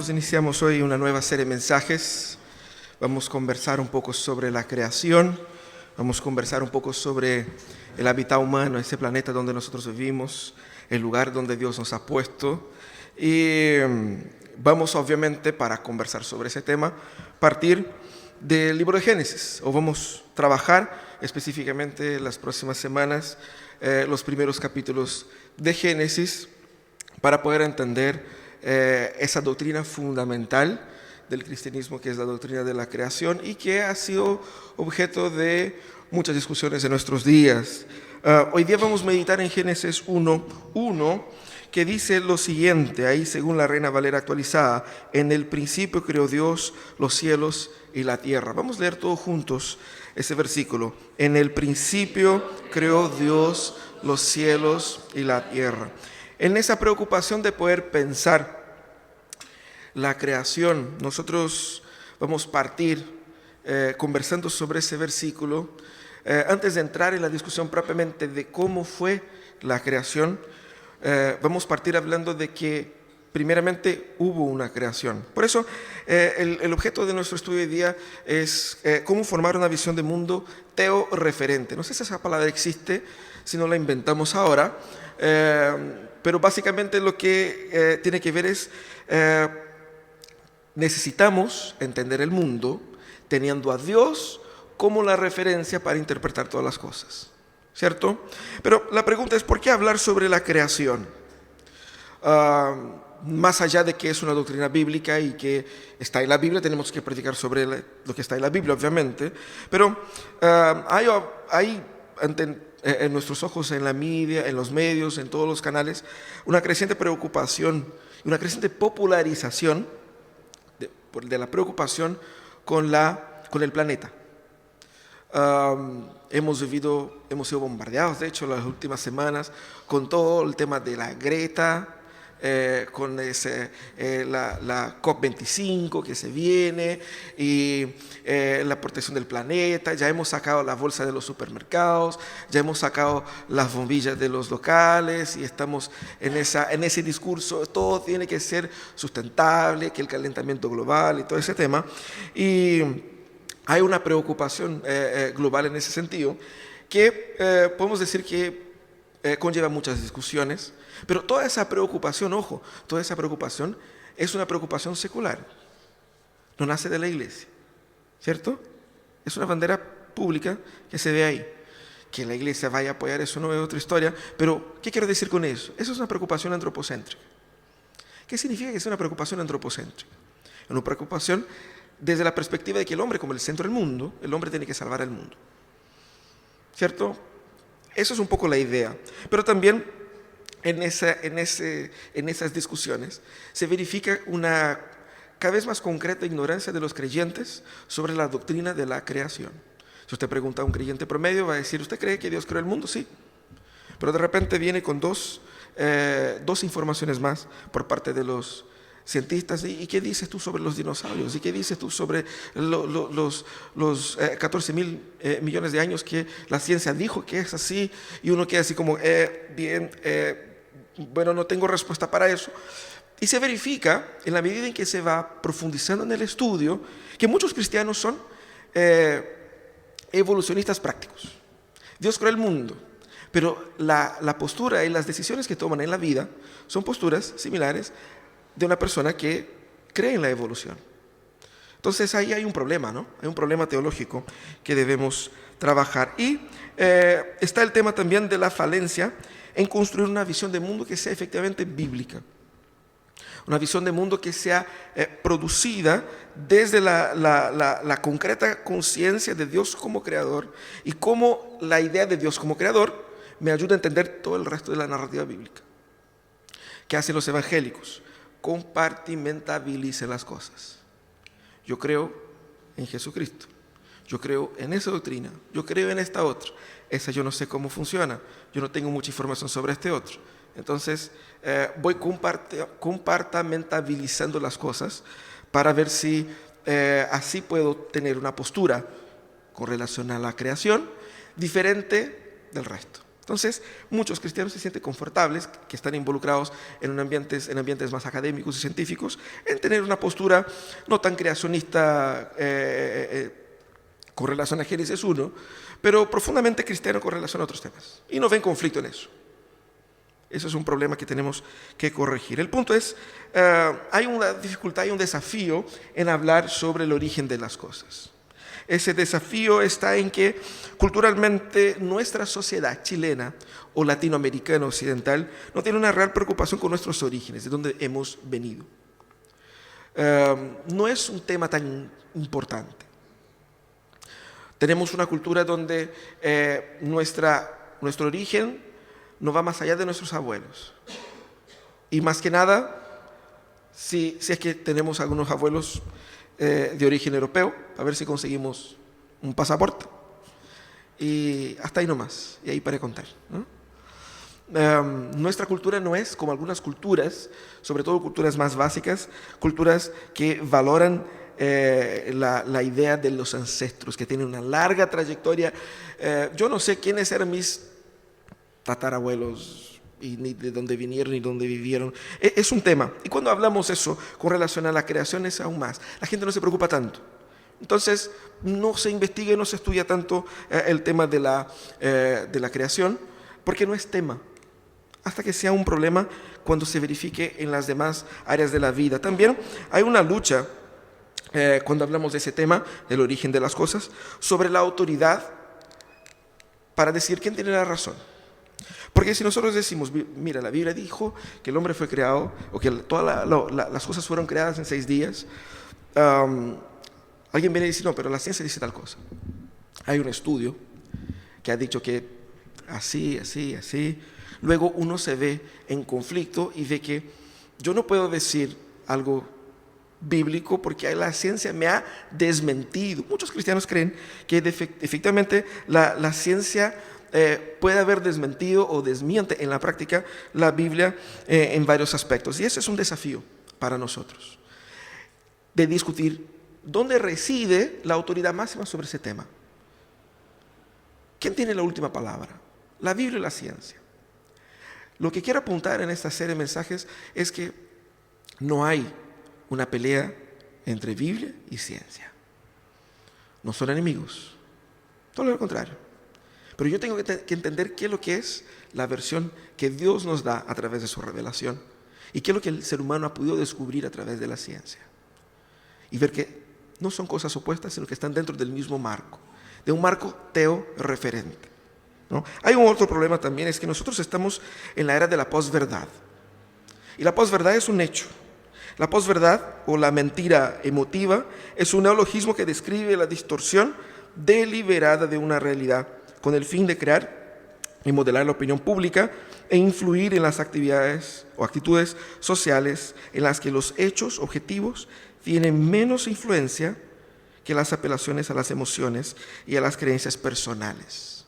hermanos, iniciamos hoy una nueva serie de mensajes. Vamos a conversar un poco sobre la creación, vamos a conversar un poco sobre el hábitat humano, ese planeta donde nosotros vivimos, el lugar donde Dios nos ha puesto. Y vamos obviamente, para conversar sobre ese tema, partir del libro de Génesis, o vamos a trabajar específicamente las próximas semanas los primeros capítulos de Génesis para poder entender esa doctrina fundamental del cristianismo, que es la doctrina de la creación y que ha sido objeto de muchas discusiones en nuestros días. Hoy día vamos a meditar en Génesis 1:1, que dice lo siguiente, ahí según la Reina Valera actualizada: en el principio creó Dios los cielos y la tierra. Vamos a leer todos juntos ese versículo. En el principio creó Dios los cielos y la tierra. En esa preocupación de poder pensar la creación, nosotros vamos a partir conversando sobre ese versículo. Antes de entrar en la discusión propiamente de cómo fue la creación, vamos a partir hablando de que primeramente hubo una creación. Por eso el objeto de nuestro estudio hoy día es cómo formar una visión de mundo teorreferente. No sé si esa palabra existe, si no la inventamos ahora, pero básicamente lo que tiene que ver es necesitamos entender el mundo teniendo a Dios como la referencia para interpretar todas las cosas, ¿cierto? Pero la pregunta es, ¿por qué hablar sobre la creación? Más allá de que es una doctrina bíblica y que está en la Biblia, tenemos que predicar sobre lo que está en la Biblia, obviamente, pero hay en nuestros ojos, en la media, en los medios, en todos los canales, una creciente preocupación, una creciente popularización de la preocupación con el planeta. Hemos sido bombardeados, de hecho, las últimas semanas con todo el tema de la Greta, con la COP25 que se viene y la protección del planeta. Ya hemos sacado la bolsa de los supermercados, ya hemos sacado las bombillas de los locales y estamos en ese discurso, todo tiene que ser sustentable, que el calentamiento global y todo ese tema. Y hay una preocupación global en ese sentido que podemos decir que conlleva muchas discusiones, pero toda esa preocupación, ojo, toda esa preocupación es una preocupación secular, no nace de la iglesia, ¿cierto? Es una bandera pública que se ve ahí. Que la iglesia vaya a apoyar eso no es otra historia, pero ¿qué quiero decir con eso? Eso es una preocupación antropocéntrica. ¿Qué significa que es una preocupación antropocéntrica? Una preocupación desde la perspectiva de que el hombre, como el centro del mundo, el hombre tiene que salvar al mundo, ¿cierto? Eso es un poco la idea, pero también en esas discusiones se verifica una cada vez más concreta ignorancia de los creyentes sobre la doctrina de la creación. Si usted pregunta a un creyente promedio, va a decir: ¿usted cree que Dios creó el mundo? Sí. Pero de repente viene con dos informaciones más por parte de los cientistas. ¿Y qué dices tú sobre los dinosaurios? ¿Y qué dices tú sobre los 14 mil millones de años que la ciencia dijo que es así? Y uno queda así como, bueno, no tengo respuesta para eso. Y se verifica, en la medida en que se va profundizando en el estudio, que muchos cristianos son evolucionistas prácticos. Dios creó el mundo, pero la postura y las decisiones que toman en la vida son posturas similares de una persona que cree en la evolución. Entonces ahí hay un problema, ¿no? Hay un problema teológico que debemos trabajar. Y está el tema también de la falencia en construir una visión de mundo que sea efectivamente bíblica. Una visión de mundo que sea producida desde la concreta conciencia de Dios como creador y cómo la idea de Dios como creador me ayuda a entender todo el resto de la narrativa bíblica. ¿Qué hacen los evangélicos? Compartimentabilicen las cosas. Yo creo en Jesucristo, yo creo en esa doctrina, yo creo en esta otra. Esa yo no sé cómo funciona, yo no tengo mucha información sobre este otro. Entonces voy compartimentabilizando las cosas para ver si así puedo tener una postura con relación a la creación diferente del resto. Entonces, muchos cristianos se sienten confortables, que están involucrados en ambientes más académicos y científicos, en tener una postura no tan creacionista con relación a Génesis 1, pero profundamente cristiano con relación a otros temas. Y no ven conflicto en eso. Eso es un problema que tenemos que corregir. El punto es, hay una dificultad y un desafío en hablar sobre el origen de las cosas. Ese desafío está en que culturalmente nuestra sociedad chilena o latinoamericana occidental no tiene una real preocupación con nuestros orígenes, de dónde hemos venido. No es un tema tan importante. Tenemos una cultura donde nuestro origen no va más allá de nuestros abuelos. Y más que nada, si es que tenemos algunos abuelos de origen europeo, a ver si conseguimos un pasaporte. Y hasta ahí nomás, y ahí para contar, ¿no? Nuestra cultura no es como algunas culturas, sobre todo culturas más básicas, culturas que valoran la idea de los ancestros, que tienen una larga trayectoria. Yo no sé quiénes eran mis tatarabuelos, y ni de dónde vinieron ni dónde vivieron. Es un tema. Y cuando hablamos eso con relación a la creación es aún más. La gente no se preocupa tanto. Entonces, no se investiga y no se estudia tanto el tema de la creación, porque no es tema. Hasta que sea un problema cuando se verifique en las demás áreas de la vida. También hay una lucha, cuando hablamos de ese tema, del origen de las cosas, sobre la autoridad para decir quién tiene la razón. Porque si nosotros decimos, mira, la Biblia dijo que el hombre fue creado, o que todas las cosas fueron creadas en 6 días, alguien viene y dice, no, pero la ciencia dice tal cosa. Hay un estudio que ha dicho que así, así, así. Luego uno se ve en conflicto y ve que yo no puedo decir algo bíblico porque la ciencia me ha desmentido. Muchos cristianos creen que efectivamente la ciencia puede haber desmentido o desmiente en la práctica la Biblia en varios aspectos. Y ese es un desafío para nosotros, de discutir dónde reside la autoridad máxima sobre ese tema. ¿Quién tiene la última palabra? ¿La Biblia o la ciencia? Lo que quiero apuntar en esta serie de mensajes es que no hay una pelea entre Biblia y ciencia. No son enemigos, todo lo contrario. Pero yo tengo que entender qué es lo que es la versión que Dios nos da a través de su revelación y qué es lo que el ser humano ha podido descubrir a través de la ciencia. Y ver que no son cosas opuestas, sino que están dentro del mismo marco, de un marco teorreferente, ¿no? Hay un otro problema también, es que nosotros estamos en la era de la posverdad. Y la posverdad es un hecho. La posverdad, o la mentira emotiva, es un neologismo que describe la distorsión deliberada de una realidad, con el fin de crear y modelar la opinión pública e influir en las actividades o actitudes sociales en las que los hechos objetivos tienen menos influencia que las apelaciones a las emociones y a las creencias personales.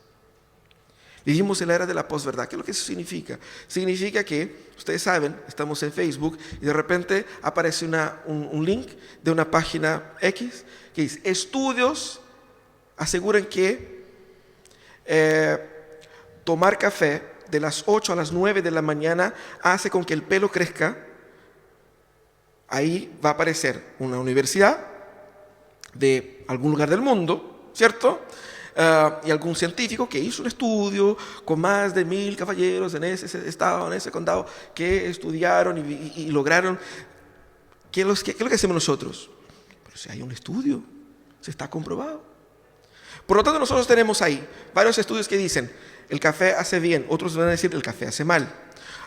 Vivimos en la era de la posverdad. ¿Qué es lo que eso significa? Significa que, ustedes saben, estamos en Facebook y de repente aparece un link de una página X que dice, estudios aseguran que tomar café de las 8 a las 9 de la mañana hace con que el pelo crezca. Ahí va a aparecer una universidad de algún lugar del mundo, ¿cierto? Y algún científico que hizo un estudio con más de 1000 caballeros en ese estado, en ese condado, que estudiaron y lograron. ¿Qué es lo que hacemos nosotros? Pero si hay un estudio, se está comprobado. Por lo tanto, nosotros tenemos ahí varios estudios que dicen, el café hace bien, otros van a decir, el café hace mal.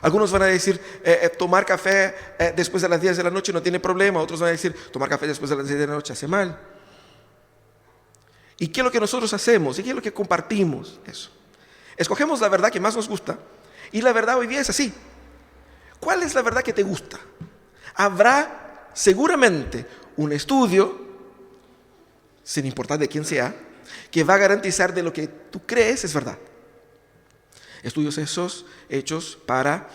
Algunos van a decir, tomar café después de las 10 de la noche no tiene problema, otros van a decir, tomar café después de las 10 de la noche hace mal. ¿Y qué es lo que nosotros hacemos? ¿Y qué es lo que compartimos? Eso. Escogemos la verdad que más nos gusta y la verdad hoy día es así. ¿Cuál es la verdad que te gusta? Habrá seguramente un estudio, sin importar de quién sea, que va a garantizar de lo que tú crees es verdad. Estudios esos hechos para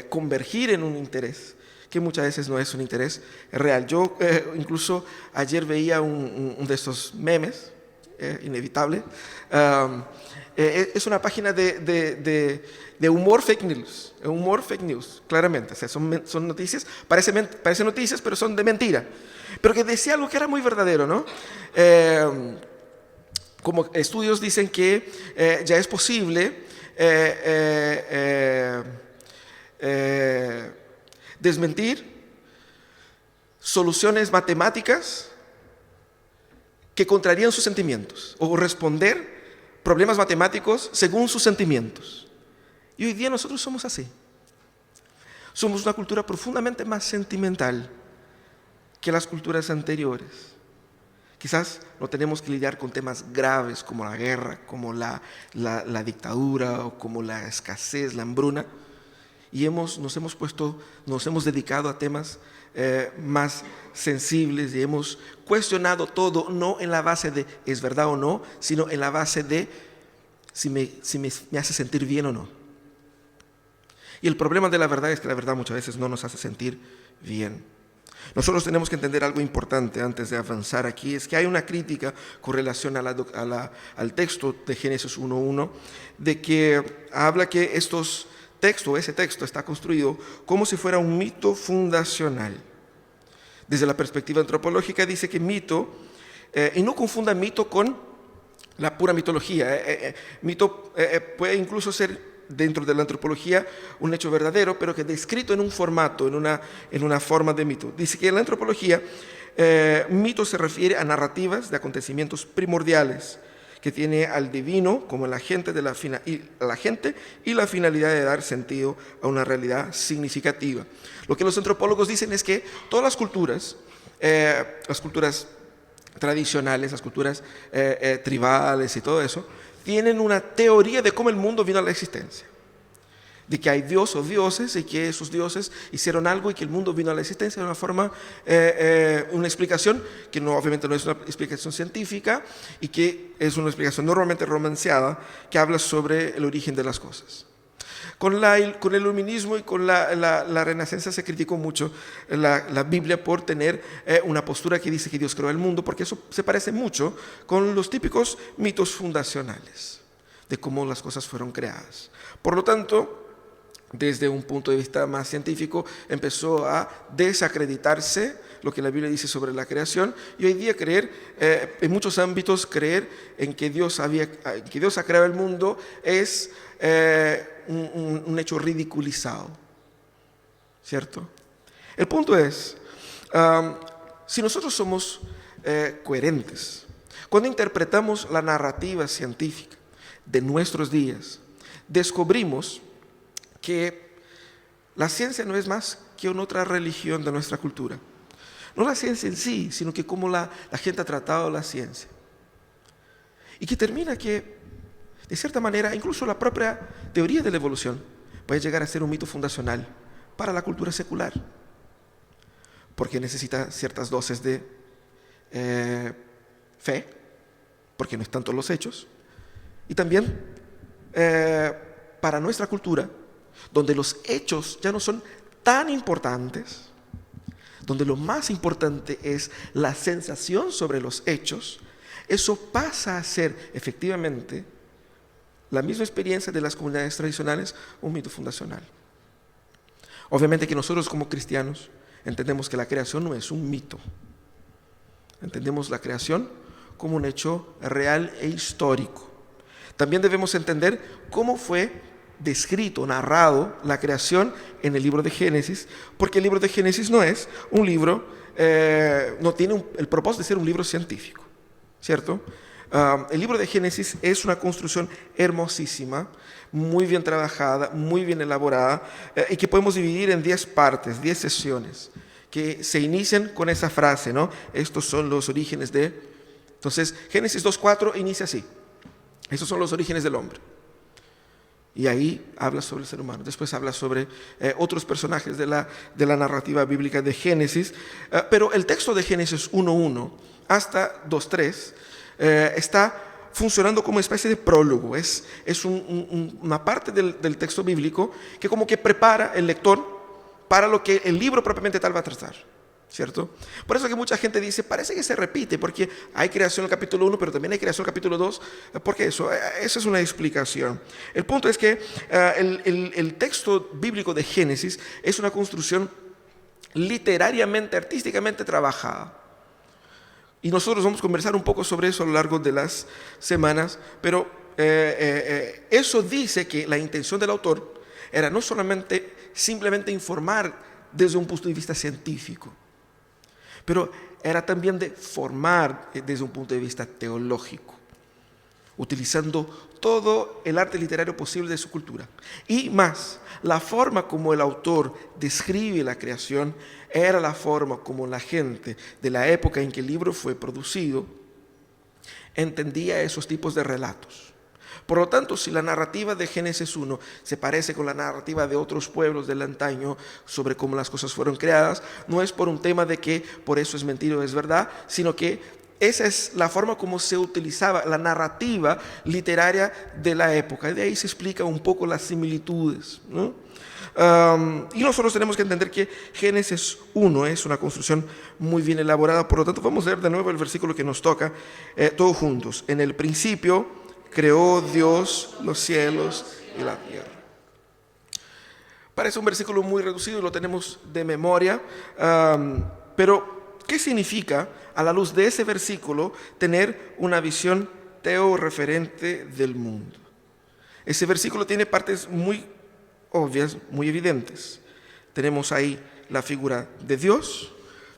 convergir en un interés que muchas veces no es un interés real. Yo incluso ayer veía un de estos memes inevitable. Es una página de humor fake news, claramente. O sea, son noticias, parecen noticias, pero son de mentira. Pero que decía algo que era muy verdadero, ¿no? Como estudios dicen que ya es posible desmentir soluciones matemáticas que contrarían sus sentimientos o responder problemas matemáticos según sus sentimientos. Y hoy día nosotros somos así. Somos una cultura profundamente más sentimental que las culturas anteriores. Quizás no tenemos que lidiar con temas graves como la guerra, como la dictadura o como la escasez, la hambruna. Y nos hemos dedicado a temas más sensibles y hemos cuestionado todo, no en la base de es verdad o no, sino en la base de si me hace sentir bien o no. Y el problema de la verdad es que la verdad muchas veces no nos hace sentir bien. Nosotros tenemos que entender algo importante antes de avanzar aquí, es que hay una crítica con relación al texto de Génesis 1.1, de que habla que ese texto está construido como si fuera un mito fundacional. Desde la perspectiva antropológica dice que mito, y no confunda mito con la pura mitología. Mito puede incluso ser dentro de la antropología un hecho verdadero, pero que descrito en un formato, en una forma de mito. Dice que en la antropología mito se refiere a narrativas de acontecimientos primordiales que tiene al divino como el agente y la finalidad de dar sentido a una realidad significativa. Lo que los antropólogos dicen es que todas las culturas tradicionales, las culturas tribales y todo eso, tienen una teoría de cómo el mundo vino a la existencia. De que hay Dios o dioses y que esos dioses hicieron algo y que el mundo vino a la existencia de una forma, una explicación que obviamente no es una explicación científica y que es una explicación normalmente romanceada que habla sobre el origen de las cosas. Con el iluminismo y con la Renacencia se criticó mucho la Biblia por tener una postura que dice que Dios creó el mundo, porque eso se parece mucho con los típicos mitos fundacionales de cómo las cosas fueron creadas. Por lo tanto, desde un punto de vista más científico, empezó a desacreditarse lo que la Biblia dice sobre la creación y hoy día en muchos ámbitos, creer en que Dios ha creado el mundo es un hecho ridiculizado, ¿cierto? El punto es, si nosotros somos coherentes, cuando interpretamos la narrativa científica de nuestros días, descubrimos que la ciencia no es más que una otra religión de nuestra cultura. No la ciencia en sí, sino que cómo la gente ha tratado la ciencia. Y que termina que, de cierta manera, incluso la propia teoría de la evolución puede llegar a ser un mito fundacional para la cultura secular. Porque necesita ciertas dosis de fe, porque no es tanto los hechos. Y también para nuestra cultura, donde los hechos ya no son tan importantes, donde lo más importante es la sensación sobre los hechos, eso pasa a ser efectivamente la misma experiencia de las comunidades tradicionales, un mito fundacional. Obviamente que nosotros como cristianos entendemos que la creación no es un mito. Entendemos la creación como un hecho real e histórico. También debemos entender cómo fue descrito, narrado la creación en el libro de Génesis, porque el libro de Génesis no es un libro, no tiene el propósito de ser un libro científico, ¿cierto? El libro de Génesis es una construcción hermosísima, muy bien trabajada, muy bien elaborada, y que podemos dividir en 10 partes, 10 sesiones, que se inician con esa frase, ¿no? Estos son los orígenes de... Entonces, Génesis 2.4 inicia así. Estos son los orígenes del hombre. Y ahí habla sobre el ser humano. Después habla sobre otros personajes de la narrativa bíblica de Génesis. Pero el texto de Génesis 1.1 hasta 2.3 está funcionando como una especie de prólogo. Es una parte del texto bíblico que como que prepara el lector para lo que el libro propiamente tal va a tratar. ¿cierto? Por eso que mucha gente dice, parece que se repite, porque hay creación en el capítulo 1, pero también hay creación en el capítulo 2. ¿Por qué eso? Esa es una explicación. El punto es que el texto bíblico de Génesis es una construcción literariamente, artísticamente trabajada. Y nosotros vamos a conversar un poco sobre eso a lo largo de las semanas, pero eso dice que la intención del autor era no solamente simplemente informar desde un punto de vista científico, pero era también de formar desde un punto de vista teológico, utilizando todo el arte literario posible de su cultura. Y más, la forma como el autor describe la creación era la forma como la gente de la época en que el libro fue producido entendía esos tipos de relatos. Por lo tanto, si la narrativa de Génesis 1 se parece con la narrativa de otros pueblos del antaño sobre cómo las cosas fueron creadas, no es por un tema de que por eso es mentira o es verdad, sino que esa es la forma como se utilizaba la narrativa literaria de la época. Y de ahí se explica un poco las similitudes, ¿no? Y nosotros tenemos que entender que Génesis 1 es una construcción muy bien elaborada. Por lo tanto, vamos a leer de nuevo el versículo que nos toca todos juntos. En el principio creó Dios los cielos y la tierra. Parece un versículo muy reducido y lo tenemos de memoria, pero ¿qué significa a la luz de ese versículo tener una visión teorreferente del mundo? Ese versículo tiene partes muy obvias, muy evidentes. Tenemos ahí la figura de Dios,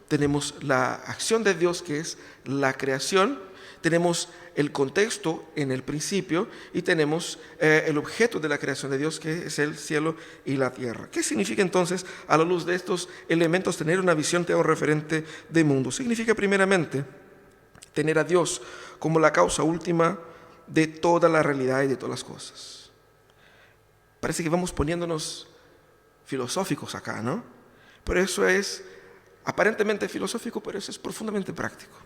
tenemos la acción de Dios que es la creación, tenemos el contexto en el principio y tenemos el objeto de la creación de Dios que es el cielo y la tierra. ¿Qué significa entonces a la luz de estos elementos tener una visión teorreferente del mundo? Significa primeramente tener a Dios como la causa última de toda la realidad y de todas las cosas. Parece que vamos poniéndonos filosóficos acá, ¿no? Pero eso es aparentemente filosófico, pero eso es profundamente práctico.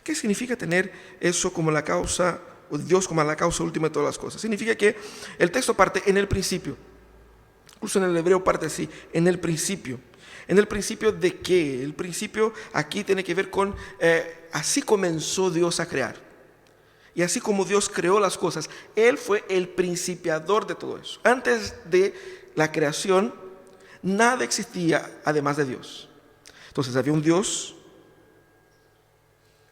¿Qué significa tener eso como la causa, o Dios como la causa última de todas las cosas? Significa que el texto parte en el principio. Incluso en el hebreo parte así, en el principio. ¿En el principio de qué? El principio aquí tiene que ver con, así comenzó Dios a crear. Y así como Dios creó las cosas, Él fue el principiador de todo eso. Antes de la creación, nada existía además de Dios. Entonces había un Dios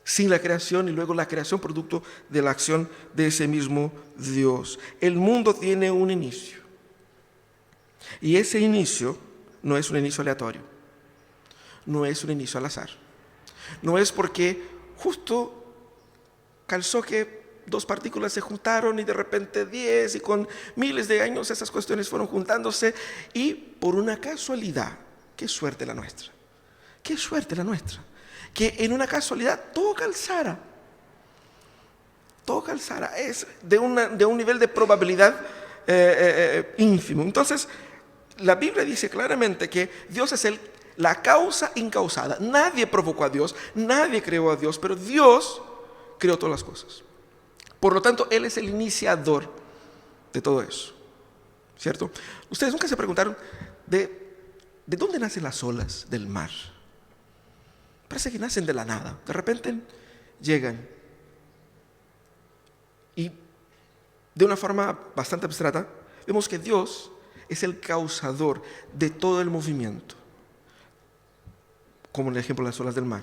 sin la creación y luego la creación producto de la acción de ese mismo Dios. El mundo tiene un inicio. Y ese inicio no es un inicio aleatorio. No es un inicio al azar. No es porque justo calzó que dos partículas se juntaron y de repente 10 y con miles de años esas cuestiones fueron juntándose y por una casualidad, qué suerte la nuestra, qué suerte la nuestra, que en una casualidad todo calzara, es de un nivel de probabilidad ínfimo. Entonces, la Biblia dice claramente que Dios es la causa incausada. Nadie provocó a Dios, nadie creó a Dios, pero Dios creó todas las cosas. Por lo tanto, Él es el iniciador de todo eso, ¿cierto? Ustedes nunca se preguntaron de dónde nacen las olas del mar. Parece que nacen de la nada. De repente llegan y de una forma bastante abstracta vemos que Dios es el causador de todo el movimiento, como en el ejemplo de las olas del mar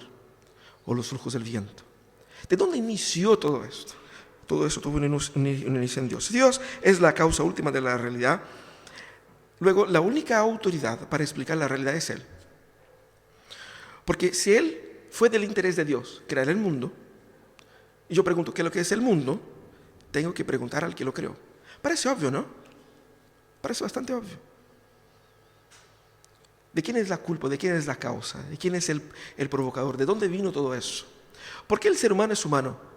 o los flujos del viento. ¿De dónde inició todo esto? Todo eso tuvo un inicio en Dios. Dios es la causa última de la realidad. Luego, la única autoridad para explicar la realidad es Él. Porque si Él fue del interés de Dios crear el mundo, y yo pregunto, ¿qué es lo que es el mundo? Tengo que preguntar al que lo creó. Parece obvio, ¿no? Parece bastante obvio. ¿De quién es la culpa? ¿De quién es la causa? ¿De quién es el provocador? ¿De dónde vino todo eso? ¿Por qué el ser humano es humano?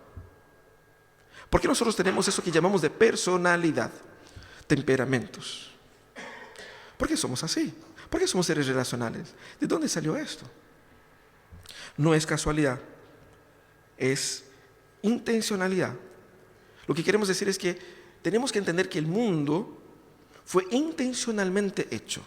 ¿Por qué nosotros tenemos eso que llamamos de personalidad, temperamentos? ¿Por qué somos así? ¿Por qué somos seres relacionales? ¿De dónde salió esto? No es casualidad, es intencionalidad. Lo que queremos decir es que tenemos que entender que el mundo fue intencionalmente hecho.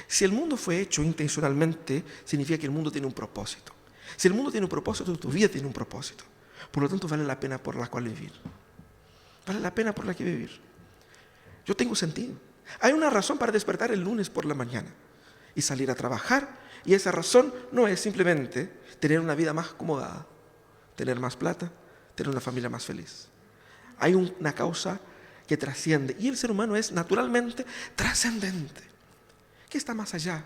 Si el mundo fue hecho intencionalmente, significa que el mundo tiene un propósito. Si el mundo tiene un propósito, tu vida tiene un propósito. Por lo tanto, vale la pena por la cual vivir. Vale la pena por la que vivir. Yo tengo sentido. Hay una razón para despertar el lunes por la mañana y salir a trabajar. Y esa razón no es simplemente tener una vida más acomodada, tener más plata, tener una familia más feliz. Hay una causa que trasciende. Y el ser humano es naturalmente trascendente. ¿Qué está más allá?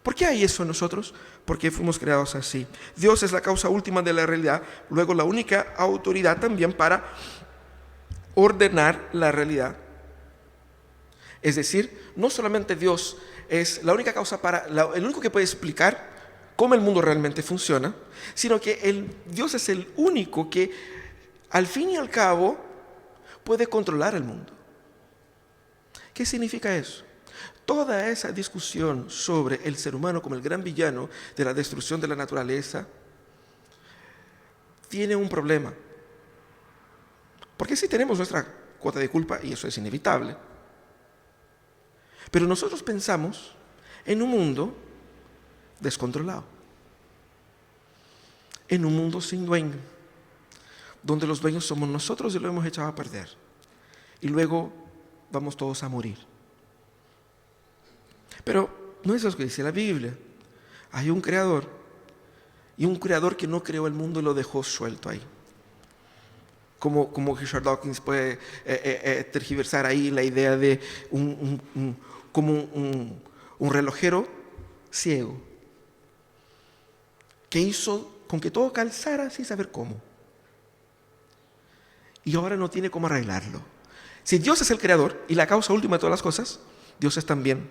¿Por qué hay eso en nosotros? Porque fuimos creados así. Dios es la causa última de la realidad, luego la única autoridad también para ordenar la realidad. Es decir, no solamente Dios es la única causa el único que puede explicar cómo el mundo realmente funciona, sino que Dios es el único que, al fin y al cabo, puede controlar el mundo. ¿Qué significa eso? Toda esa discusión sobre el ser humano como el gran villano de la destrucción de la naturaleza tiene un problema. Porque sí tenemos nuestra cuota de culpa y eso es inevitable. Pero nosotros pensamos en un mundo descontrolado, en un mundo sin dueño, donde los dueños somos nosotros y lo hemos echado a perder. Y luego vamos todos a morir. Pero no es eso que dice la Biblia. Hay un creador, y un creador que no creó el mundo y lo dejó suelto ahí. Como Richard Dawkins puede tergiversar ahí la idea de un relojero ciego que hizo con que todo calzara sin saber cómo. Y ahora no tiene cómo arreglarlo. Si Dios es el creador y la causa última de todas las cosas, Dios es también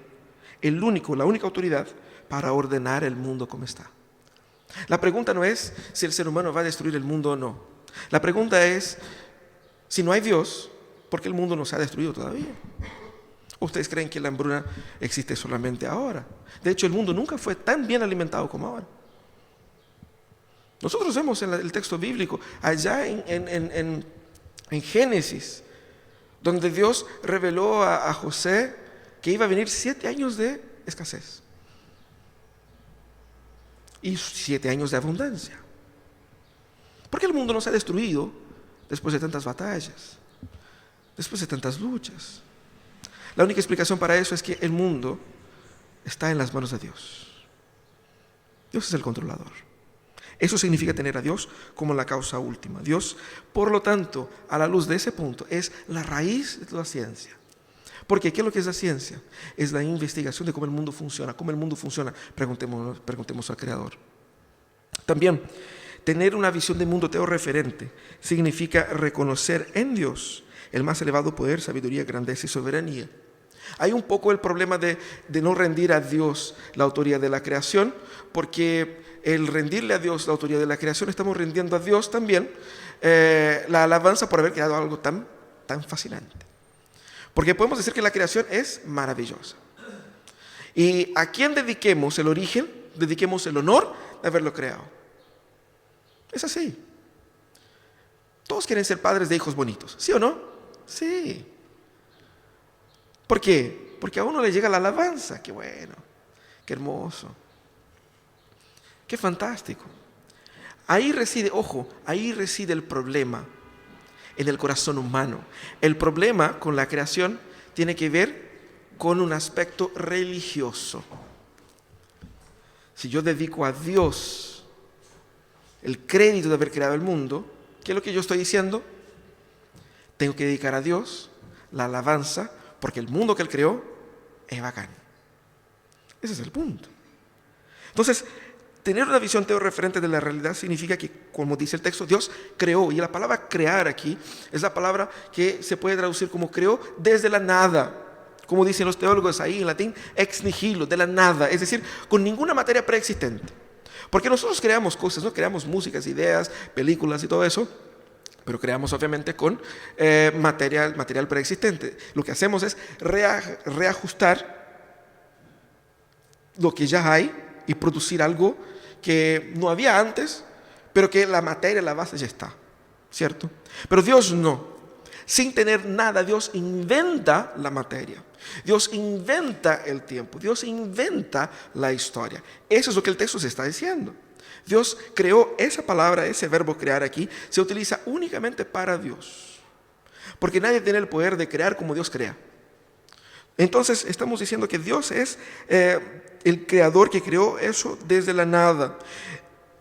la única autoridad para ordenar el mundo como está. La pregunta no es si el ser humano va a destruir el mundo o no. La pregunta es, si no hay Dios, ¿por qué el mundo no se ha destruido todavía? ¿Ustedes creen que la hambruna existe solamente ahora? De hecho, el mundo nunca fue tan bien alimentado como ahora. Nosotros vemos en el texto bíblico, allá en Génesis, donde Dios reveló a José que iba a venir 7 años de escasez y 7 años de abundancia. ¿Por qué el mundo no se ha destruido después de tantas batallas, después de tantas luchas? La única explicación para eso es que el mundo está en las manos de Dios. Dios es el controlador. Eso significa tener a Dios como la causa última. Dios, por lo tanto, a la luz de ese punto, es la raíz de toda ciencia. Porque ¿qué es lo que es la ciencia? Es la investigación de cómo el mundo funciona. ¿Cómo el mundo funciona? Preguntemos al Creador. También, tener una visión de mundo teorreferente significa reconocer en Dios el más elevado poder, sabiduría, grandeza y soberanía. Hay un poco el problema de no rendir a Dios la autoría de la creación, porque el rendirle a Dios la autoría de la creación, estamos rindiendo a Dios también la alabanza por haber creado algo tan fascinante. Porque podemos decir que la creación es maravillosa. Y a quien dediquemos el origen, dediquemos el honor de haberlo creado. Es así. Todos quieren ser padres de hijos bonitos, ¿sí o no? Sí. ¿Por qué? Porque a uno le llega la alabanza. Qué bueno, qué hermoso, qué fantástico. Ahí reside el problema en el corazón humano. El problema con la creación tiene que ver con un aspecto religioso. Si yo dedico a Dios el crédito de haber creado el mundo, ¿qué es lo que yo estoy diciendo? Tengo que dedicar a Dios la alabanza porque el mundo que Él creó es bacán. Ese es el punto. Entonces, tener una visión teorreferente de la realidad significa que, como dice el texto, Dios creó. Y la palabra crear aquí es la palabra que se puede traducir como creó desde la nada. Como dicen los teólogos ahí en latín, ex nihilo, de la nada. Es decir, con ninguna materia preexistente. Porque nosotros creamos cosas, ¿no? Creamos músicas, ideas, películas y todo eso. Pero creamos obviamente con material preexistente. Lo que hacemos es reajustar lo que ya hay y producir algo que no había antes, pero que la materia, la base ya está, ¿cierto? Pero Dios no. Sin tener nada, Dios inventa la materia. Dios inventa el tiempo, Dios inventa la historia. Eso es lo que el texto se está diciendo. Dios creó, esa palabra, ese verbo crear aquí, se utiliza únicamente para Dios. Porque nadie tiene el poder de crear como Dios crea. Entonces estamos diciendo que Dios es el creador que creó eso desde la nada.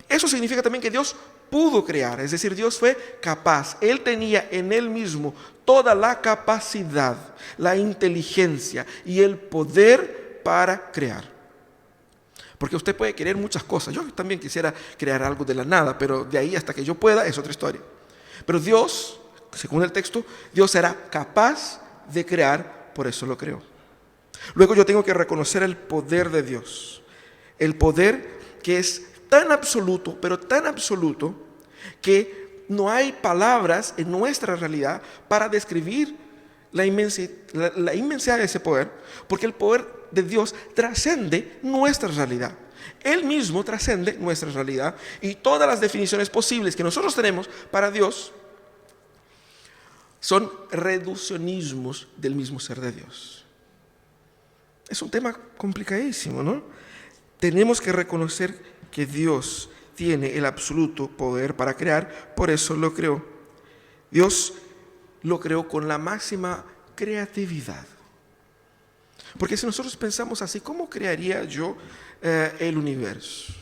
Eso significa también que Dios pudo crear, es decir, Dios fue capaz. Él tenía en Él mismo toda la capacidad, la inteligencia y el poder para crear. Porque usted puede querer muchas cosas. Yo también quisiera crear algo de la nada, pero de ahí hasta que yo pueda es otra historia. Pero Dios, según el texto, Dios era capaz de crear, por eso lo creó. Luego yo tengo que reconocer el poder de Dios. El poder que es tan absoluto, pero tan absoluto, que no hay palabras en nuestra realidad para describir la inmensidad de ese poder, porque el poder de Dios trascende nuestra realidad. Él mismo trascende nuestra realidad y todas las definiciones posibles que nosotros tenemos para Dios son reduccionismos del mismo ser de Dios. Es un tema complicadísimo, ¿no? Tenemos que reconocer que Dios tiene el absoluto poder para crear, por eso lo creó. Dios lo creó con la máxima creatividad. Porque si nosotros pensamos así, ¿cómo crearía yo el universo?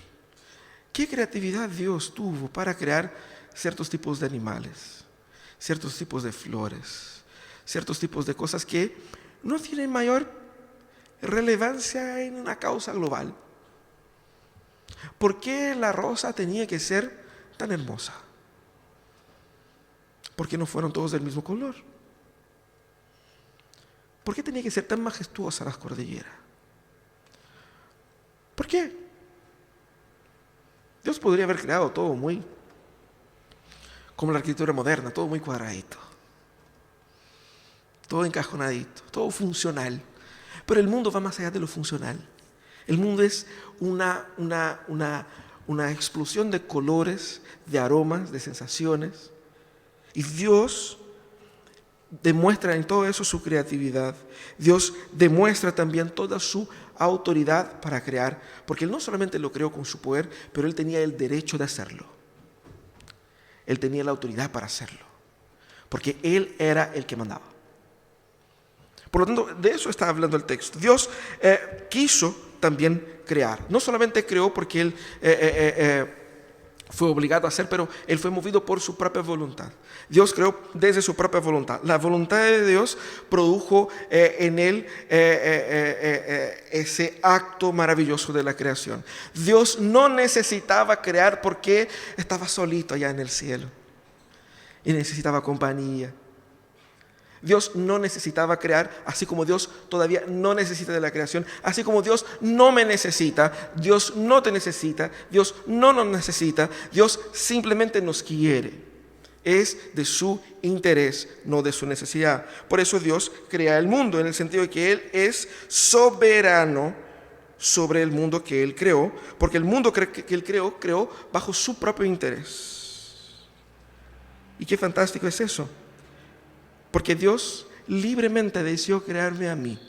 ¿Qué creatividad Dios tuvo para crear ciertos tipos de animales, ciertos tipos de flores, ciertos tipos de cosas que no tienen mayor relevancia en una causa global? ¿Por qué la rosa tenía que ser tan hermosa? ¿Por qué no fueron todos del mismo color? ¿Por qué tenía que ser tan majestuosa las cordilleras? ¿Por qué? Dios podría haber creado todo muy como la arquitectura moderna, todo muy cuadradito, todo encajonadito, todo funcional. Pero el mundo va más allá de lo funcional. El mundo es una explosión de colores, de aromas, de sensaciones. Y Dios demuestra en todo eso su creatividad. Dios demuestra también toda su autoridad para crear, porque Él no solamente lo creó con su poder, pero Él tenía el derecho de hacerlo. Él tenía la autoridad para hacerlo, porque Él era el que mandaba. Por lo tanto, de eso está hablando el texto. Dios quiso también crear. No solamente creó porque Él fue obligado a hacer, pero Él fue movido por su propia voluntad. Dios creó desde su propia voluntad. La voluntad de Dios produjo en Él ese acto maravilloso de la creación. Dios no necesitaba crear porque estaba solito allá en el cielo y necesitaba compañía. Dios no necesitaba crear, así como Dios todavía no necesita de la creación, así como Dios no me necesita, Dios no te necesita, Dios no nos necesita, Dios simplemente nos quiere. Es de su interés, no de su necesidad. Por eso Dios crea el mundo, en el sentido de que Él es soberano sobre el mundo que Él creó, porque el mundo que Él creó bajo su propio interés. Y qué fantástico es eso. Porque Dios libremente decidió crearme a mí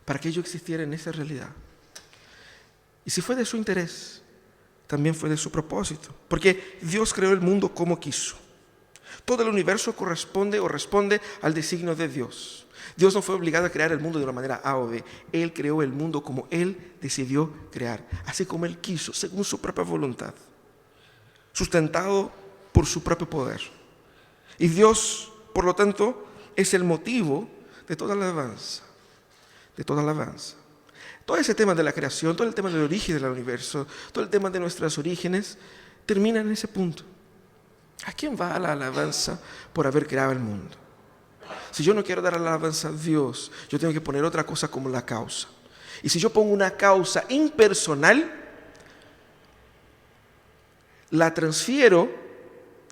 para que yo existiera en esa realidad. Y si fue de su interés, también fue de su propósito. Porque Dios creó el mundo como quiso. Todo el universo corresponde o responde al designio de Dios. Dios no fue obligado a crear el mundo de una manera A o B. Él creó el mundo como Él decidió crear, así como Él quiso, según su propia voluntad, sustentado por su propio poder. Y Dios, por lo tanto, es el motivo de toda alabanza, de toda alabanza. Todo ese tema de la creación, todo el tema del origen del universo, todo el tema de nuestros orígenes, termina en ese punto. ¿A quién va la alabanza por haber creado el mundo? Si yo no quiero dar la alabanza a Dios, yo tengo que poner otra cosa como la causa. Y si yo pongo una causa impersonal, la transfiero,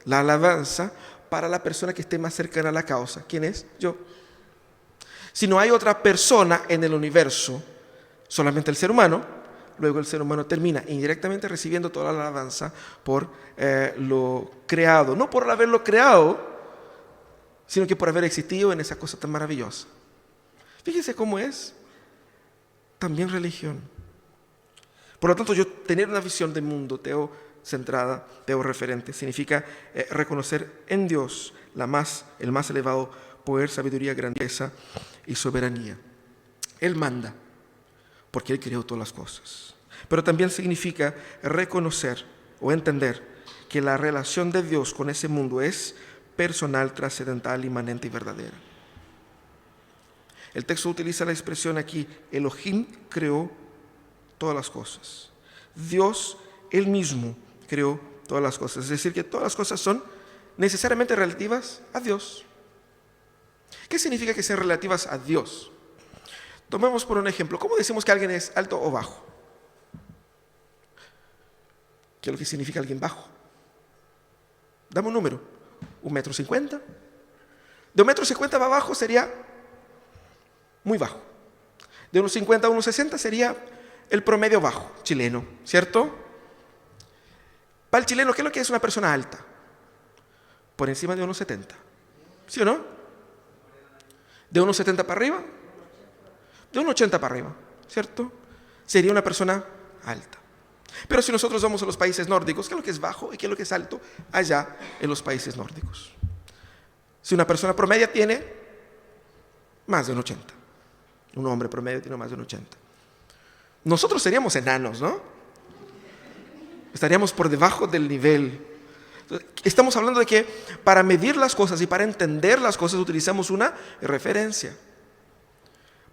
la alabanza, para la persona que esté más cercana a la causa. ¿Quién es? Yo. Si no hay otra persona en el universo, solamente el ser humano, luego el ser humano termina indirectamente recibiendo toda la alabanza por lo creado. No por haberlo creado, sino que por haber existido en esa cosa tan maravillosa. Fíjese cómo es también religión. Por lo tanto, yo tener una visión del mundo teocentrada, teorreferente, significa reconocer en Dios el más elevado poder, sabiduría, grandeza y soberanía. Él manda, porque Él creó todas las cosas. Pero también significa reconocer o entender que la relación de Dios con ese mundo es personal, trascendental, inmanente y verdadera. El texto utiliza la expresión aquí, Elohim creó todas las cosas. Dios, Él mismo, creó todas las cosas. Es decir, que todas las cosas son necesariamente relativas a Dios. ¿Qué significa que sean relativas a Dios? Tomemos por un ejemplo, ¿cómo decimos que alguien es alto o bajo? ¿Qué es lo que significa alguien bajo? Dame un número, 1,50 m. De 1,50 m para abajo sería muy bajo. De 1,50 a 1,60 sería el promedio bajo chileno, ¿cierto? Para el chileno, ¿qué es lo que es una persona alta? Por encima de 1,70, ¿sí o no? De 1,70 para arriba, de 1,80 para arriba, ¿cierto? Sería una persona alta. Pero si nosotros vamos a los países nórdicos, ¿qué es lo que es bajo y qué es lo que es alto allá en los países nórdicos? Si una persona promedia tiene más de 1,80, un hombre promedio tiene más de 1,80. Nosotros seríamos enanos, ¿no? Estaríamos por debajo del nivel. Estamos hablando de que para medir las cosas y para entender las cosas utilizamos una referencia.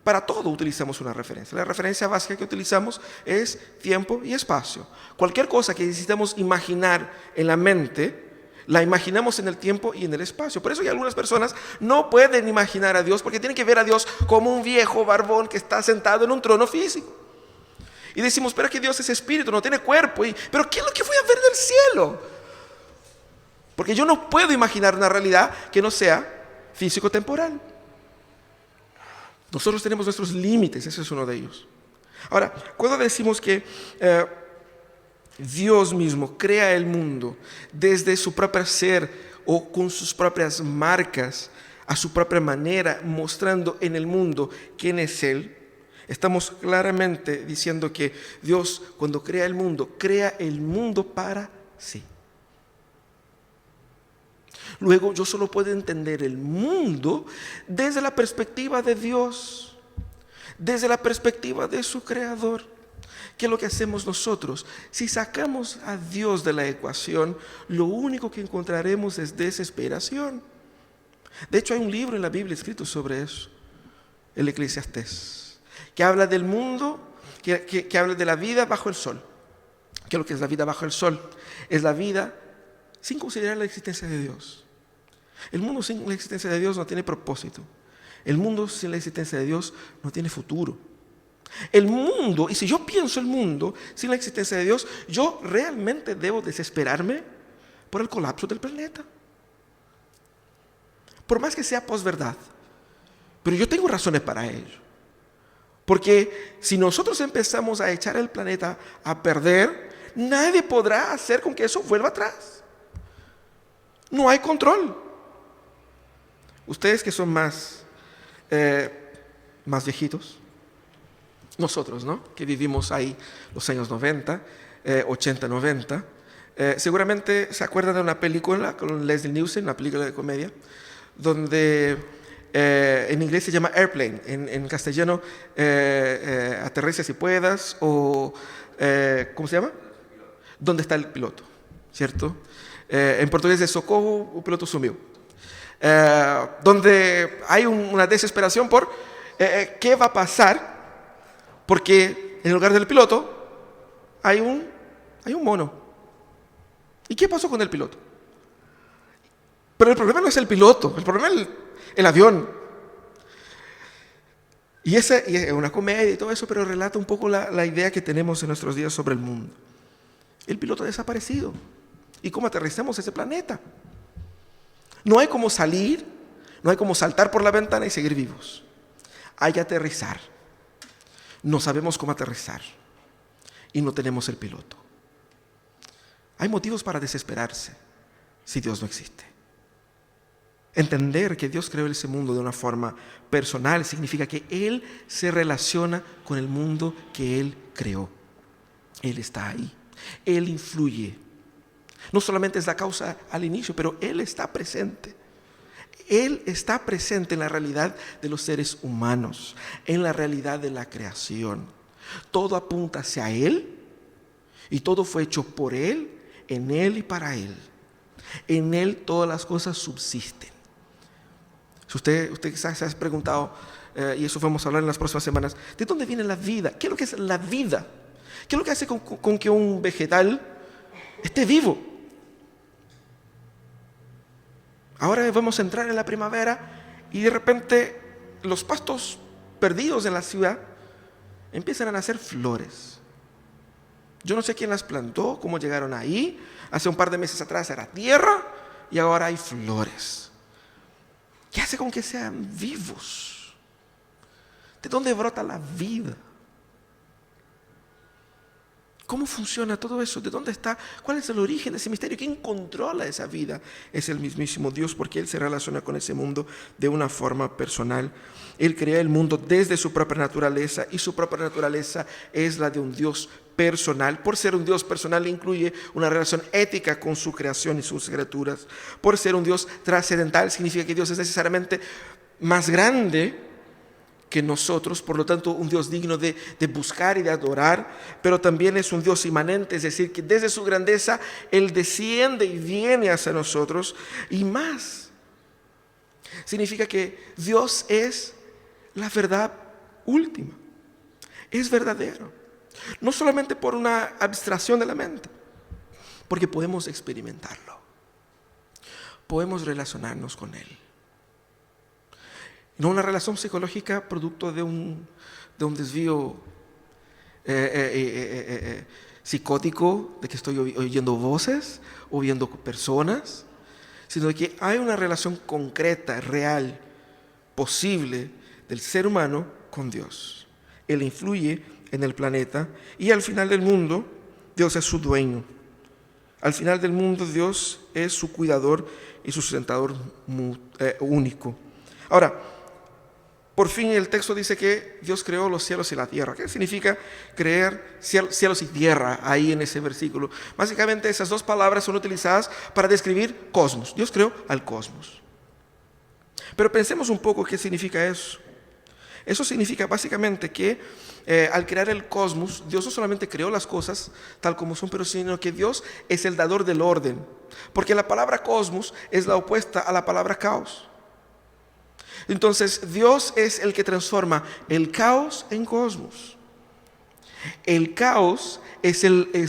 Para todo utilizamos una referencia. La referencia básica que utilizamos es tiempo y espacio. Cualquier cosa que necesitamos imaginar en la mente, la imaginamos en el tiempo y en el espacio. Por eso que algunas personas no pueden imaginar a Dios porque tienen que ver a Dios como un viejo barbón que está sentado en un trono físico. Y decimos, pero es que Dios es espíritu, no tiene cuerpo. Pero ¿qué es lo que voy a ver del cielo? Porque yo no puedo imaginar una realidad que no sea físico-temporal. Nosotros tenemos nuestros límites, ese es uno de ellos. Ahora, cuando decimos que Dios mismo crea el mundo desde su propio ser o con sus propias marcas, a su propia manera, mostrando en el mundo quién es Él, estamos claramente diciendo que Dios, cuando crea el mundo para sí. Luego yo solo puedo entender el mundo desde la perspectiva de Dios, desde la perspectiva de su creador. ¿Qué es lo que hacemos nosotros? Si sacamos a Dios de la ecuación, lo único que encontraremos es desesperación. De hecho, hay un libro en la Biblia escrito sobre eso, el Eclesiastés, que habla del mundo, que habla de la vida bajo el sol. ¿Qué es lo que es la vida bajo el sol? Es la vida sin considerar la existencia de Dios. El mundo sin la existencia de Dios no tiene propósito. El mundo sin la existencia de Dios no tiene futuro. El mundo, y si yo pienso el mundo sin la existencia de Dios, yo realmente debo desesperarme por el colapso del planeta. Por más que sea posverdad. Pero yo tengo razones para ello. Porque si nosotros empezamos a echar el planeta a perder, nadie podrá hacer con que eso vuelva atrás. No hay control. Ustedes que son más viejitos, nosotros, ¿no? Que vivimos ahí los años 90, 80, 90, seguramente se acuerdan de una película con Leslie Nielsen, una película de comedia, donde en inglés se llama Airplane, en castellano Aterriza si puedas, o ¿cómo se llama? ¿Dónde está el piloto? ¿Cierto? En portugués es Socorro, o piloto sumiu. Donde hay una desesperación por qué va a pasar, porque en lugar del piloto hay un mono. ¿Y qué pasó con el piloto? Pero el problema no es el piloto, el problema es el avión. Y es una comedia y todo eso, pero relata un poco la idea que tenemos en nuestros días sobre el mundo. El piloto ha desaparecido. ¿Y cómo aterrizamos ese planeta? No hay como salir, no hay como saltar por la ventana y seguir vivos. Hay que aterrizar. No sabemos cómo aterrizar y no tenemos el piloto. Hay motivos para desesperarse si Dios no existe. Entender que Dios creó ese mundo de una forma personal significa que Él se relaciona con el mundo que Él creó. Él está ahí. Él influye. No solamente es la causa al inicio, pero Él está presente. Él está presente en la realidad de los seres humanos, en la realidad de la creación. Todo apunta hacia Él y todo fue hecho por Él, en Él y para Él. En Él todas las cosas subsisten. Si usted quizás se ha preguntado, y eso vamos a hablar en las próximas semanas, ¿de dónde viene la vida? ¿Qué es lo que es la vida? ¿Qué es lo que hace con que un vegetal esté vivo? Ahora vamos a entrar en la primavera y de repente los pastos perdidos en la ciudad empiezan a nacer flores. Yo no sé quién las plantó, cómo llegaron ahí. Hace un par de meses atrás era tierra y ahora hay flores. ¿Qué hace con que sean vivos? ¿De dónde brota la vida? ¿Cómo funciona todo eso? ¿De dónde está? ¿Cuál es el origen de ese misterio? ¿Quién controla esa vida? Es el mismísimo Dios, porque Él se relaciona con ese mundo de una forma personal. Él crea el mundo desde su propia naturaleza, y su propia naturaleza es la de un Dios personal. Por ser un Dios personal, incluye una relación ética con su creación y sus criaturas. Por ser un Dios trascendental, significa que Dios es necesariamente más grande que nosotros, por lo tanto un Dios digno de buscar y de adorar, pero también es un Dios inmanente, es decir, que desde su grandeza Él desciende y viene hacia nosotros. Y más, significa que Dios es la verdad última, es verdadero, no solamente por una abstracción de la mente, porque podemos experimentarlo, podemos relacionarnos con Él. No una relación psicológica producto de un desvío psicótico, de que estoy oyendo voces o viendo personas, sino de que hay una relación concreta, real, posible del ser humano con Dios. Él influye en el planeta y al final del mundo Dios es su dueño. Al final del mundo Dios es su cuidador y su sustentador único. Ahora, por fin el texto dice que Dios creó los cielos y la tierra. ¿Qué significa crear cielos y tierra ahí en ese versículo? Básicamente esas dos palabras son utilizadas para describir cosmos. Dios creó al cosmos. Pero pensemos un poco qué significa eso. Eso significa básicamente que al crear el cosmos, Dios no solamente creó las cosas tal como son, pero sino que Dios es el dador del orden. Porque la palabra cosmos es la opuesta a la palabra caos. Entonces Dios es el que transforma el caos en cosmos. El caos es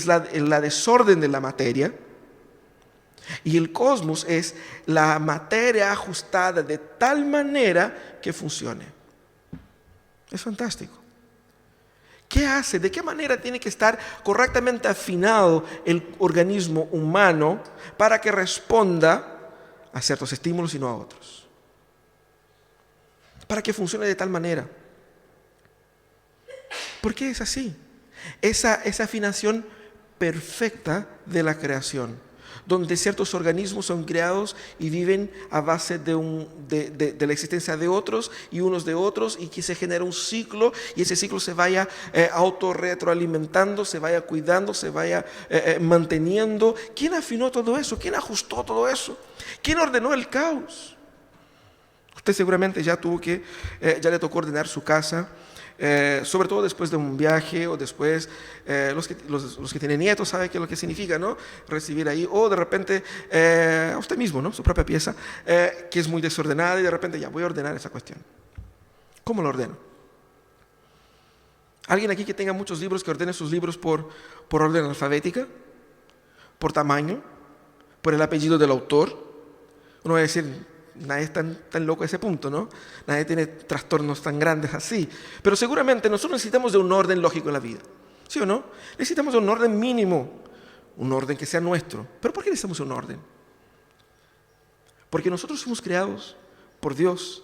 la desorden de la materia, y el cosmos es la materia ajustada de tal manera que funcione. Es fantástico. ¿Qué hace? ¿De qué manera tiene que estar correctamente afinado el organismo humano para que responda a ciertos estímulos y no a otros? Para que funcione de tal manera. ¿Por qué es así? Esa afinación perfecta de la creación, donde ciertos organismos son creados y viven a base de la existencia de otros y unos de otros, y que se genera un ciclo, y ese ciclo se vaya autorretroalimentando, se vaya cuidando, se vaya manteniendo. ¿Quién afinó todo eso? ¿Quién ajustó todo eso? ¿Quién ordenó el caos? Usted seguramente ya le tocó ordenar su casa, sobre todo después de un viaje, o después, los que tienen nietos saben qué es lo que significa, ¿no? Recibir ahí, o de repente, a usted mismo, ¿no? Su propia pieza, que es muy desordenada, y de repente ya voy a ordenar esa cuestión. ¿Cómo lo ordeno? ¿Alguien aquí que tenga muchos libros, que ordene sus libros por orden alfabética, por tamaño, por el apellido del autor? Uno va a decir, nadie es tan loco a ese punto, ¿no? Nadie tiene trastornos tan grandes así. Pero seguramente nosotros necesitamos de un orden lógico en la vida. ¿Sí o no? Necesitamos de un orden mínimo, un orden que sea nuestro. ¿Pero por qué necesitamos un orden? Porque nosotros fuimos creados por Dios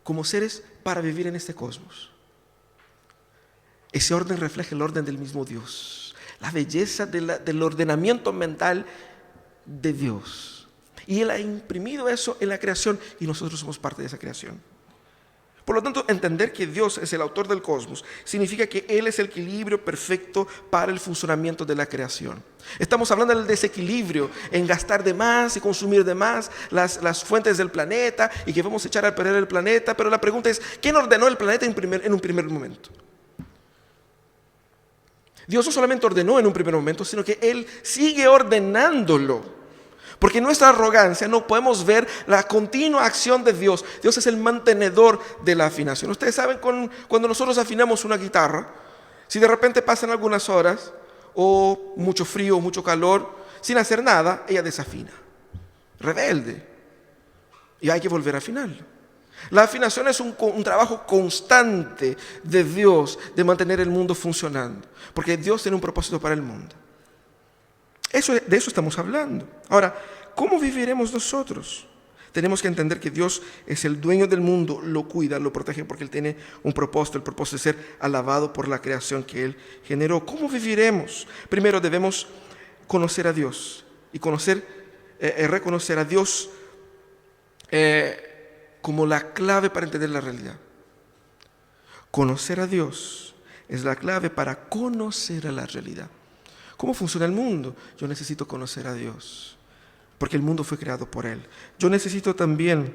como seres para vivir en este cosmos. Ese orden refleja el orden del mismo Dios, la belleza del ordenamiento mental de Dios. Y Él ha imprimido eso en la creación y nosotros somos parte de esa creación. Por lo tanto, entender que Dios es el autor del cosmos significa que Él es el equilibrio perfecto para el funcionamiento de la creación. Estamos hablando del desequilibrio en gastar de más y consumir de más las fuentes del planeta y que vamos a echar a perder el planeta. Pero la pregunta es, ¿quién ordenó el planeta en un primer momento? Dios no solamente ordenó en un primer momento, sino que Él sigue ordenándolo. Porque en nuestra arrogancia no podemos ver la continua acción de Dios. Dios es el mantenedor de la afinación. Ustedes saben, cuando nosotros afinamos una guitarra, si de repente pasan algunas horas, o mucho frío, o mucho calor, sin hacer nada, ella desafina. Rebelde. Y hay que volver a afinarla. La afinación es un trabajo constante de Dios de mantener el mundo funcionando. Porque Dios tiene un propósito para el mundo. De eso estamos hablando. Ahora, ¿cómo viviremos nosotros? Tenemos que entender que Dios es el dueño del mundo, lo cuida, lo protege porque Él tiene un propósito, el propósito de ser alabado por la creación que Él generó. ¿Cómo viviremos? Primero debemos conocer a Dios y reconocer a Dios como la clave para entender la realidad. Conocer a Dios es la clave para conocer a la realidad. ¿Cómo funciona el mundo? Yo necesito conocer a Dios, porque el mundo fue creado por Él. Yo necesito también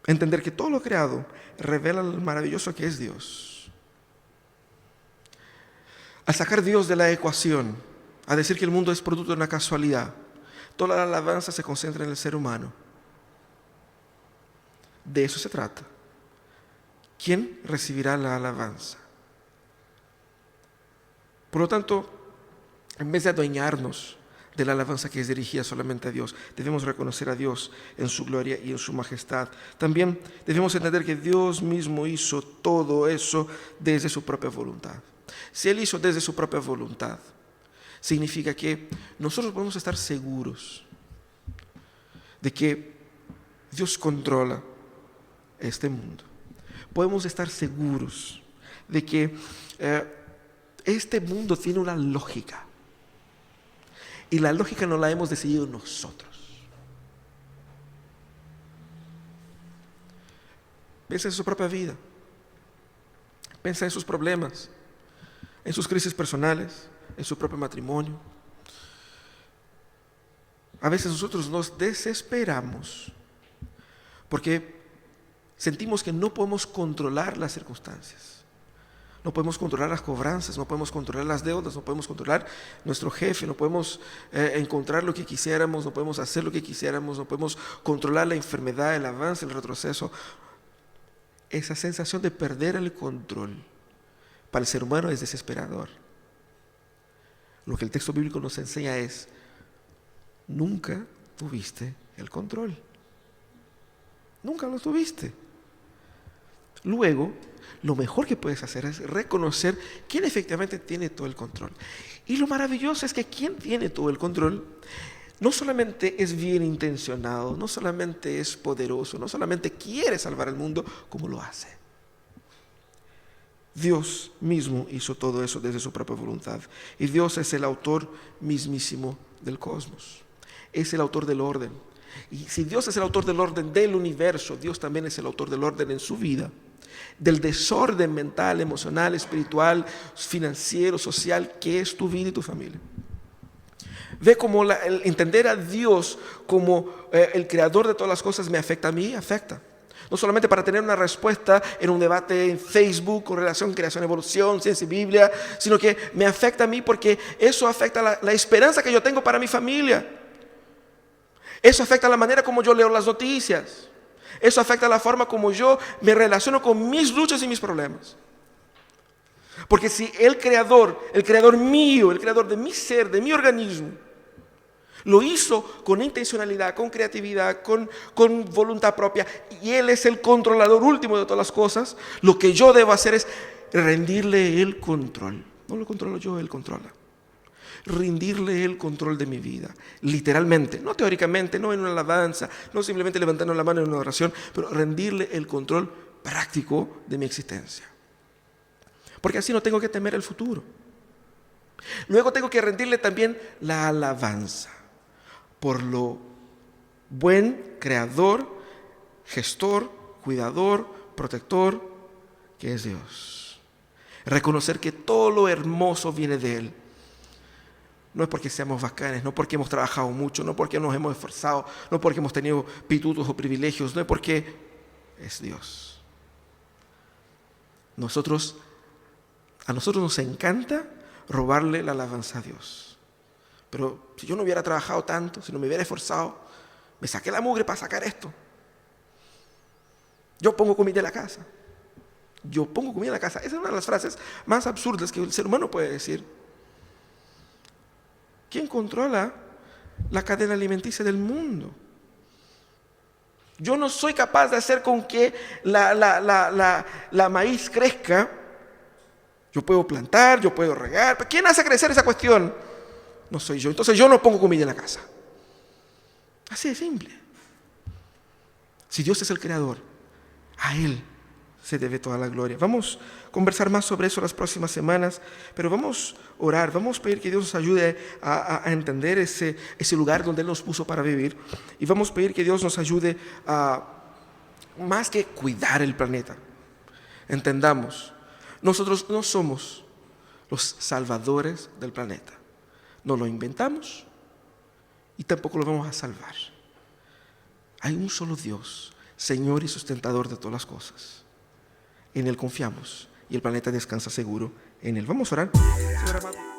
entender que todo lo creado revela lo maravilloso que es Dios. Al sacar a Dios de la ecuación, a decir que el mundo es producto de una casualidad, toda la alabanza se concentra en el ser humano. De eso se trata. ¿Quién recibirá la alabanza? Por lo tanto, en vez de adueñarnos de la alabanza que es dirigida solamente a Dios, debemos reconocer a Dios en su gloria y en su majestad. También debemos entender que Dios mismo hizo todo eso desde su propia voluntad. Si Él hizo desde su propia voluntad, significa que nosotros podemos estar seguros de que Dios controla este mundo. Podemos estar seguros de que este mundo tiene una lógica. Y la lógica no la hemos decidido nosotros. Piensa en su propia vida. Piensa en sus problemas, en sus crisis personales, en su propio matrimonio. A veces nosotros nos desesperamos porque sentimos que no podemos controlar las circunstancias. No podemos controlar las cobranzas, no podemos controlar las deudas, no podemos controlar nuestro jefe, no podemos encontrar lo que quisiéramos, no podemos hacer lo que quisiéramos, no podemos controlar la enfermedad, el avance, el retroceso. Esa sensación de perder el control para el ser humano es desesperador. Lo que el texto bíblico nos enseña es: nunca tuviste el control. Nunca lo tuviste. Luego, lo mejor que puedes hacer es reconocer quién efectivamente tiene todo el control. Y lo maravilloso es que quien tiene todo el control no solamente es bien intencionado, no solamente es poderoso, no solamente quiere salvar al mundo, como lo hace. Dios mismo hizo todo eso desde su propia voluntad. Y Dios es el autor mismísimo del cosmos. Es el autor del orden. Y si Dios es el autor del orden del universo, Dios también es el autor del orden en su vida. Del desorden mental, emocional, espiritual, financiero, social, que es tu vida y tu familia. Ve cómo el entender a Dios como el creador de todas las cosas me afecta a mí, afecta. No solamente para tener una respuesta en un debate en Facebook con relación a creación, evolución, ciencia y Biblia, sino que me afecta a mí porque eso afecta la esperanza que yo tengo para mi familia. Eso afecta la manera como yo leo las noticias. Eso afecta la forma como yo me relaciono con mis luchas y mis problemas. Porque si el creador mío, el creador de mi ser, de mi organismo, lo hizo con intencionalidad, con creatividad, con voluntad propia, y Él es el controlador último de todas las cosas, lo que yo debo hacer es rendirle el control. No lo controlo yo, Él controla. Rendirle el control de mi vida, literalmente, no teóricamente, no en una alabanza, no simplemente levantando la mano en una oración, pero rendirle el control práctico de mi existencia. Porque así no tengo que temer el futuro. Luego tengo que rendirle también la alabanza. por lo buen creador, gestor, cuidador, protector que es Dios. Reconocer que todo lo hermoso viene de Él. No es porque seamos bacanes, no porque hemos trabajado mucho, no porque nos hemos esforzado, no porque hemos tenido pitutos o privilegios, no es porque es Dios. A nosotros nos encanta robarle la alabanza a Dios. Pero si yo no hubiera trabajado tanto, si no me hubiera esforzado, me saqué la mugre para sacar esto. Yo pongo comida en la casa. Yo pongo comida en la casa. Esa es una de las frases más absurdas que el ser humano puede decir. ¿Quién controla la cadena alimenticia del mundo? Yo no soy capaz de hacer con que la maíz crezca. Yo puedo plantar, yo puedo regar. ¿Pero quién hace crecer esa cuestión? No soy yo. Entonces yo no pongo comida en la casa. Así de simple. Si Dios es el creador, a Él se debe toda la gloria. Vamos a conversar más sobre eso las próximas semanas, pero vamos a orar, vamos a pedir que Dios nos ayude a entender ese lugar donde Él nos puso para vivir, y vamos a pedir que Dios nos ayude a, más que cuidar el planeta, entendamos, nosotros no somos los salvadores del planeta, no lo inventamos y tampoco lo vamos a salvar. Hay un solo Dios, Señor y sustentador de todas las cosas. En Él confiamos y el planeta descansa seguro en Él. Vamos a orar. Señor amado.